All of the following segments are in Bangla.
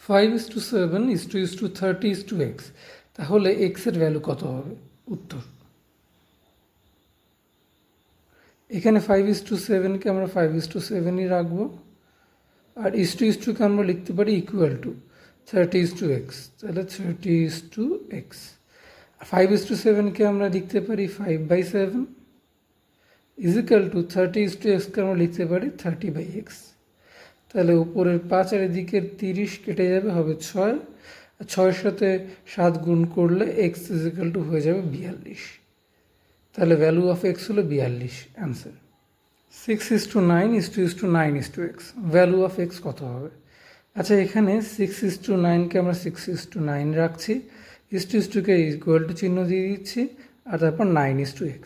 5:7 30:x, তাহলে এক্সের ভ্যালু কত হবে? উত্তর, এখানে 5:7কে আমরা 5:7ই রাখবো, আর কে আমরা লিখতে পারি ইকুয়াল টু 30:x, তাহলে 30:x। 5:7কে আমরা লিখতে পারি 5/7 ইজিক্যাল টু 30:x-কে আমরা লিখতে পারি 30/x। তাহলে উপরের 5 আর এদিকের 30 কেটে যাবে, হবে 6, আর 6-এর সাথে 7 গুণ করলে x ইজিক্যাল টু হয়ে যাবে 42। তাহলে ভ্যালু অফ x হলো 42, answer. 6:9:9:x, value of x কত হবে? আচ্ছা, এখানে 6:9কে আমরা 6:9 রাখছি, কে ইকুয়াল টু চিহ্ন দিয়ে দিচ্ছি, আর তারপর 9:x।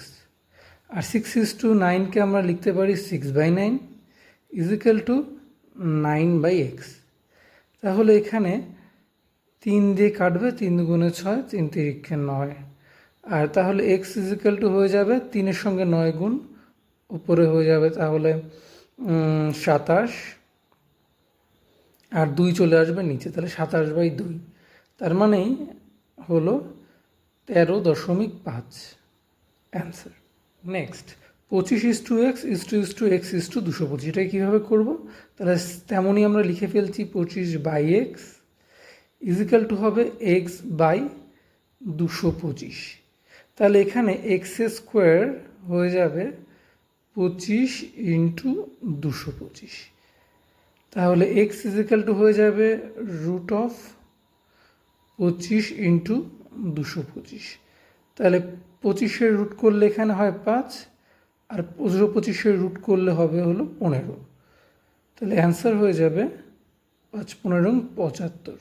আর 6:9কে আমরা লিখতে পারি 6/9 ইজিক্যাল টু 9/x। তাহলে এখানে 3 দিয়ে কাটবে, 3 দুগুণে 6, 3 তিরিক্ষে 9, আর তাহলে x ইজিক্যাল টু হয়ে যাবে 3-এর সঙ্গে 9 গুণ, উপরে হয়ে যাবে তাহলে 27, আর 2 চলে আসবে নিচে, তাহলে 27/2, তার মানেই হলো 13.5, অ্যান্সার। নেক্সট, 25:x:225, এটাই কীভাবে করবো? তাহলে তেমনই আমরা লিখে ফেলছি 25/x ইজিক্যাল টু হবে x/225। তাহলে এখানে x² হয়ে যাবে 25 × 225, তাহলে x ইজিক্যাল টু হয়ে যাবে √25 × 225। তাহলে 25-এর রুট করলে এখানে হয় 5, আর 25-এর রুট করলে হবে হলো 15। তাহলে অ্যান্সার হয়ে যাবে 5×15 = 75।